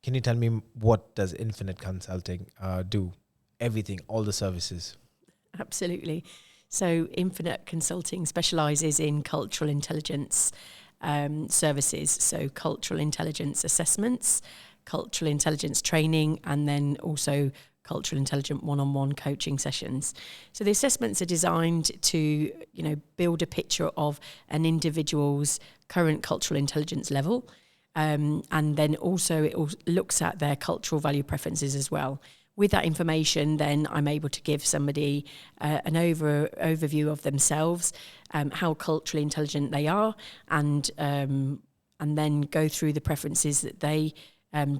Can you tell me what does Infinite Consulting do? Everything, all the services. Absolutely. So Infinite Consulting specialises in cultural intelligence services, so cultural intelligence assessments, cultural intelligence training, and then also cultural intelligent one-on-one coaching sessions. So the assessments are designed to, build a picture of an individual's current cultural intelligence level, and then also it looks at their cultural value preferences as well. With that information, then I'm able to give somebody an overview of themselves, how culturally intelligent they are, and then go through the preferences that they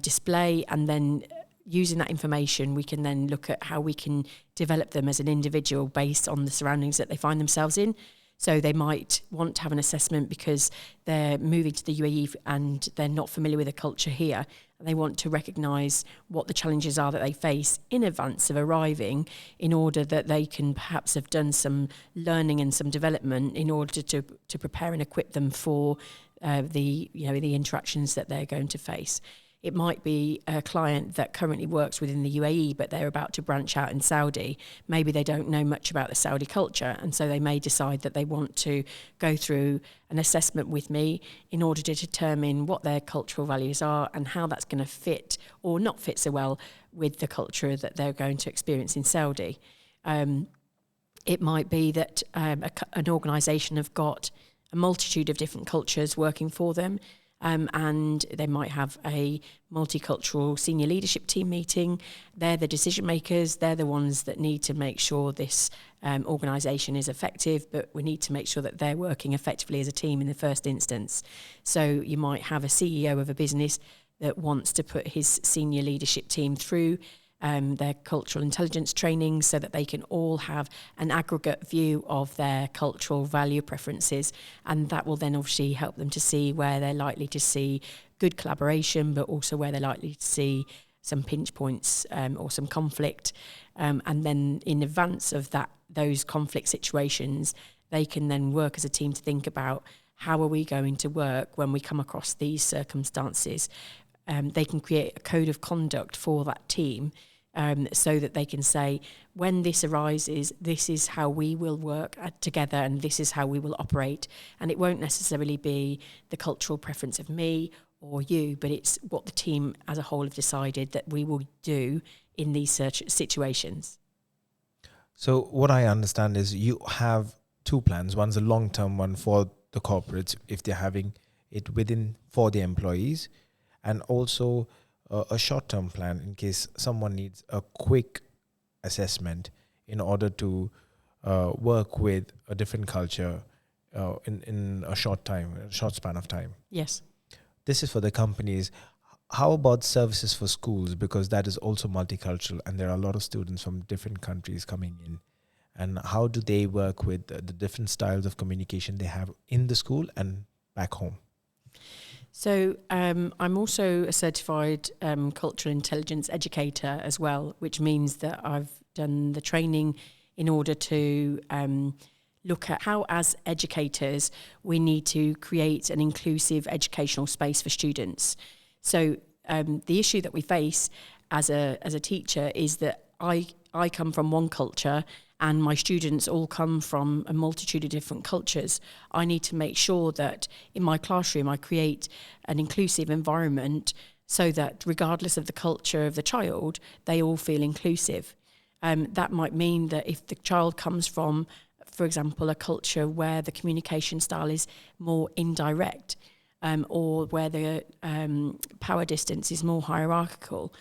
display, and then using that information, we can then look at how we can develop them as an individual based on the surroundings that they find themselves in. So they might want to have an assessment because they're moving to the UAE and they're not familiar with the culture here. And they want to recognise what the challenges are that they face in advance of arriving, in order that they can perhaps have done some learning and some development in order to prepare and equip them for the interactions that they're going to face. It might be a client that currently works within the UAE, but they're about to branch out in Saudi. Maybe they don't know much about the Saudi culture, and so they may decide that they want to go through an assessment with me in order to determine what their cultural values are and how that's going to fit or not fit so well with the culture that they're going to experience in Saudi. It might be that an organisation have got a multitude of different cultures working for them, and they might have a multicultural senior leadership team meeting. They're the decision makers. They're the ones that need to make sure this organisation is effective, but we need to make sure that they're working effectively as a team in the first instance. So you might have a CEO of a business that wants to put his senior leadership team through their cultural intelligence training so that they can all have an aggregate view of their cultural value preferences, and that will then obviously help them to see where they're likely to see good collaboration, but also where they're likely to see some pinch points or some conflict, and then in advance of those conflict situations, they can then work as a team to think about how are we going to work when we come across these circumstances. They can create a code of conduct for that team, so that they can say, when this arises, this is how we will work together and this is how we will operate. And it won't necessarily be the cultural preference of me or you, but it's what the team as a whole have decided that we will do in these situations. So what I understand is you have two plans. One's a long-term one for the corporates, if they're having it for the employees, and also a short-term plan in case someone needs a quick assessment in order to work with a different culture in a short span of time. Yes. This is for the companies. How about services for schools? Because that is also multicultural and there are a lot of students from different countries coming in. And how do they work with the different styles of communication they have in the school and back home? So I'm also a certified cultural intelligence educator as well, which means that I've done the training in order to look at how, as educators, we need to create an inclusive educational space for students. So the issue that we face as a teacher is that I come from one culture and my students all come from a multitude of different cultures. I need to make sure that in my classroom I create an inclusive environment so that regardless of the culture of the child, they all feel inclusive. That might mean that if the child comes from, for example, a culture where the communication style is more indirect, or where the power distance is more hierarchical,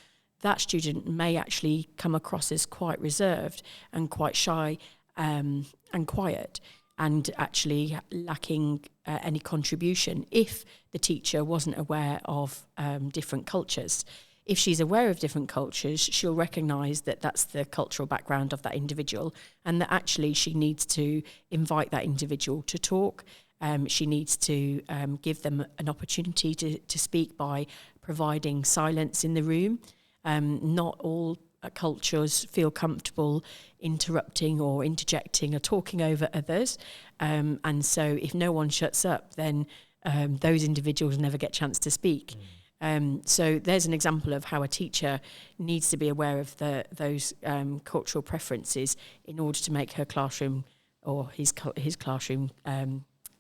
that student may actually come across as quite reserved and quite shy and quiet, and actually lacking any contribution if the teacher wasn't aware of different cultures. If she's aware of different cultures, she'll recognise that that's the cultural background of that individual, and that actually she needs to invite that individual to talk. She needs to give them an opportunity to speak by providing silence in the room. Not all cultures feel comfortable interrupting or interjecting or talking over others. And so if no one shuts up, then those individuals never get a chance to speak. So there's an example of how a teacher needs to be aware of those cultural preferences in order to make her classroom or his classroom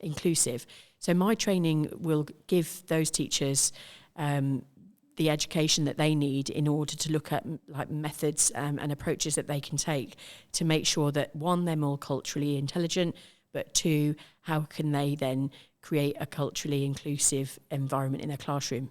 inclusive. So my training will give those teachers the education that they need in order to look at like methods and approaches that they can take to make sure that, one, they're more culturally intelligent, but two, how can they then create a culturally inclusive environment in their classroom.